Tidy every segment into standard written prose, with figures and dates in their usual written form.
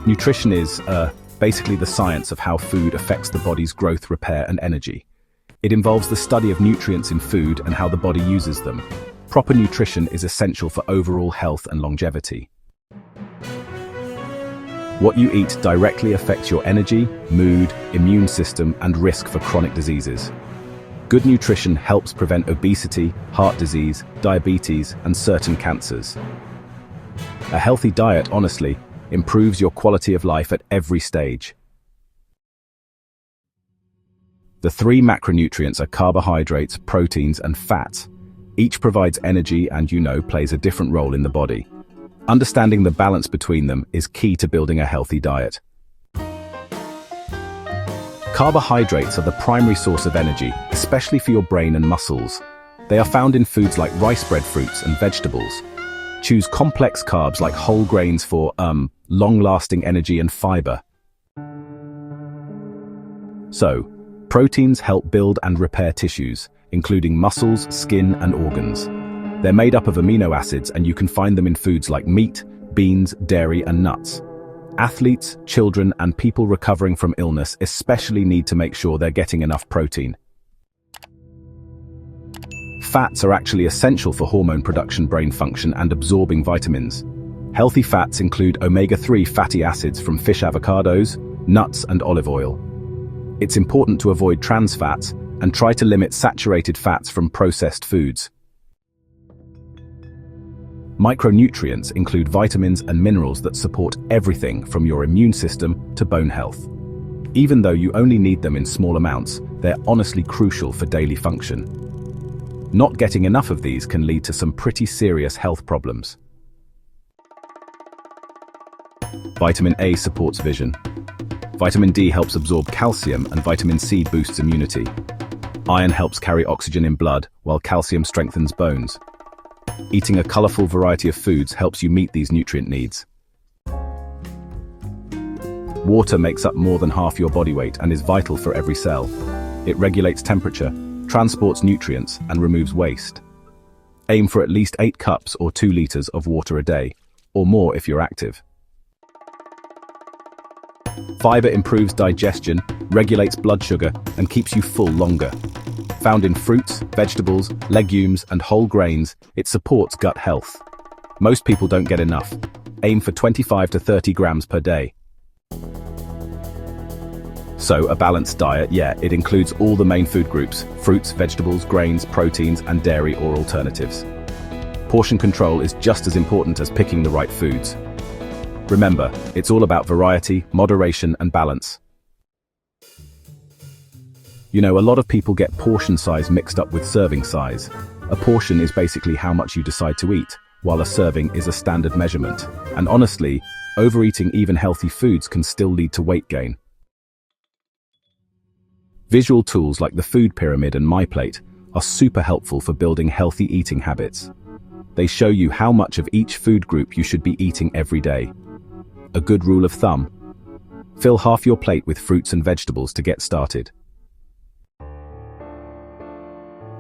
Nutrition is, basically the science of how food affects the body's growth, repair, and energy. It involves the study of nutrients in food and how the body uses them. Proper nutrition is essential for overall health and longevity. What you eat directly affects your energy, mood, immune system, and risk for chronic diseases. Good nutrition helps prevent obesity, heart disease, diabetes, and certain cancers. A healthy diet, honestly, improves your quality of life at every stage. The three macronutrients are carbohydrates, proteins, and fats. Each provides energy and, plays a different role in the body. Understanding the balance between them is key to building a healthy diet. Carbohydrates are the primary source of energy, especially for your brain and muscles. They are found in foods like rice, bread, fruits, and vegetables. Choose complex carbs like whole grains for, long-lasting energy and fiber. So, proteins help build and repair tissues, including muscles, skin, and organs. They're made up of amino acids, and you can find them in foods like meat, beans, dairy, and nuts. Athletes, children, and people recovering from illness especially need to make sure they're getting enough protein. Fats are actually essential for hormone production, brain function, and absorbing vitamins. Healthy fats include omega-3 fatty acids from fish, avocados, nuts, and olive oil. It's important to avoid trans fats and try to limit saturated fats from processed foods. Micronutrients include vitamins and minerals that support everything from your immune system to bone health. Even though you only need them in small amounts, they're honestly crucial for daily function. Not getting enough of these can lead to some pretty serious health problems. Vitamin A supports vision. Vitamin D helps absorb calcium, and vitamin C boosts immunity. Iron helps carry oxygen in blood, while calcium strengthens bones. Eating a colorful variety of foods helps you meet these nutrient needs. Water makes up more than half your body weight and is vital for every cell. It regulates temperature, transports nutrients, and removes waste. Aim for at least 8 cups or 2 liters of water a day, or more if you're active. Fiber improves digestion, regulates blood sugar, and keeps you full longer. Found in fruits, vegetables, legumes, and whole grains, it supports gut health. Most people don't get enough. Aim for 25 to 30 grams per day. So, a balanced diet, it includes all the main food groups: fruits, vegetables, grains, proteins, and dairy or alternatives. Portion control is just as important as picking the right foods. Remember, it's all about variety, moderation, and balance. A lot of people get portion size mixed up with serving size. A portion is basically how much you decide to eat, while a serving is a standard measurement. And honestly, overeating even healthy foods can still lead to weight gain. Visual tools like the food pyramid and MyPlate are super helpful for building healthy eating habits. They show you how much of each food group you should be eating every day. A good rule of thumb: fill half your plate with fruits and vegetables to get started.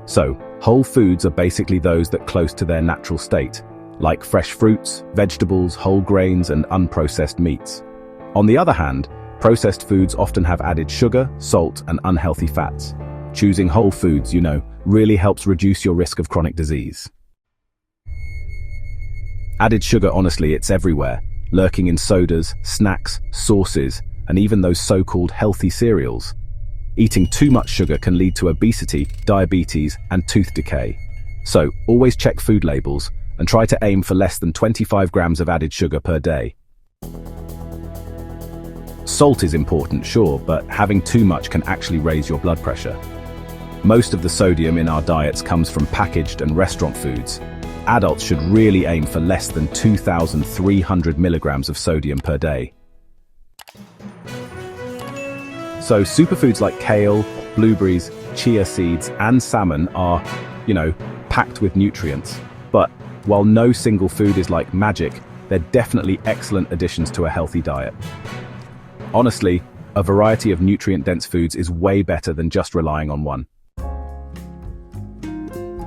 So, whole foods are basically those that are close to their natural state, like fresh fruits, vegetables, whole grains, and unprocessed meats. On the other hand, processed foods often have added sugar, salt, and unhealthy fats. Choosing whole foods, really helps reduce your risk of chronic disease. Added sugar, honestly, it's everywhere, lurking in sodas, snacks, sauces, and even those so-called healthy cereals. Eating too much sugar can lead to obesity, diabetes, and tooth decay. So, always check food labels and try to aim for less than 25 grams of added sugar per day. Salt is important, sure, but having too much can actually raise your blood pressure. Most of the sodium in our diets comes from packaged and restaurant foods. Adults should really aim for less than 2,300 milligrams of sodium per day. So superfoods like kale, blueberries, chia seeds, and salmon are, packed with nutrients. But while no single food is like magic, they're definitely excellent additions to a healthy diet. Honestly, a variety of nutrient-dense foods is way better than just relying on one.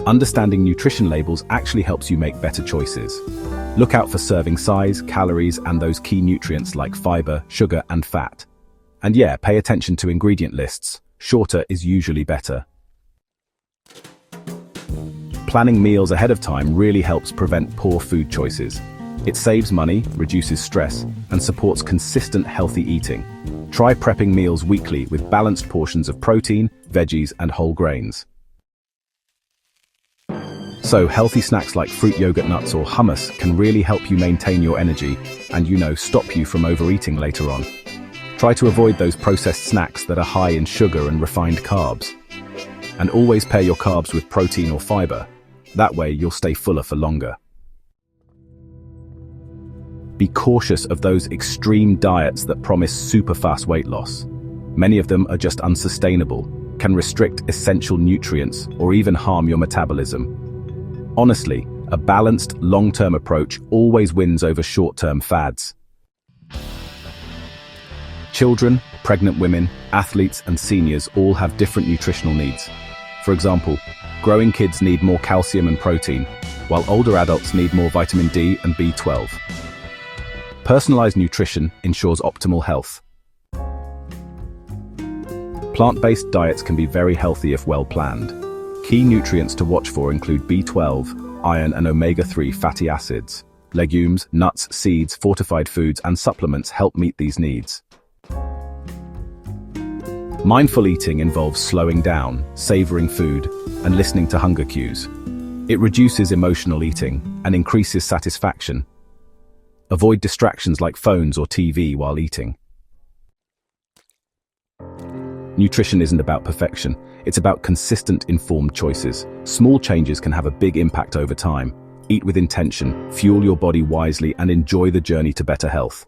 Understanding nutrition labels actually helps you make better choices. Look out for serving size, calories, and those key nutrients like fiber, sugar, and fat. And yeah, pay attention to ingredient lists. Shorter is usually better. Planning meals ahead of time really helps prevent poor food choices. It saves money, reduces stress, and supports consistent healthy eating. Try prepping meals weekly with balanced portions of protein, veggies, and whole grains. So, healthy snacks like fruit yogurt nuts or hummus can really help you maintain your energy and, stop you from overeating later on. Try to avoid those processed snacks that are high in sugar and refined carbs. And always pair your carbs with protein or fiber. That way, you'll stay fuller for longer. Be cautious of those extreme diets that promise super fast weight loss. Many of them are just unsustainable, can restrict essential nutrients, or even harm your metabolism. Honestly, a balanced, long-term approach always wins over short-term fads. Children, pregnant women, athletes, and seniors all have different nutritional needs. For example, growing kids need more calcium and protein, while older adults need more vitamin D and B12. Personalized nutrition ensures optimal health. Plant-based diets can be very healthy if well planned. Key nutrients to watch for include B12, iron, and omega-3 fatty acids. Legumes, nuts, seeds, fortified foods, and supplements help meet these needs. Mindful eating involves slowing down, savoring food, and listening to hunger cues. It reduces emotional eating and increases satisfaction. Avoid distractions like phones or TV while eating. Nutrition isn't about perfection, it's about consistent, informed choices. Small changes can have a big impact over time. Eat with intention, fuel your body wisely, and enjoy the journey to better health.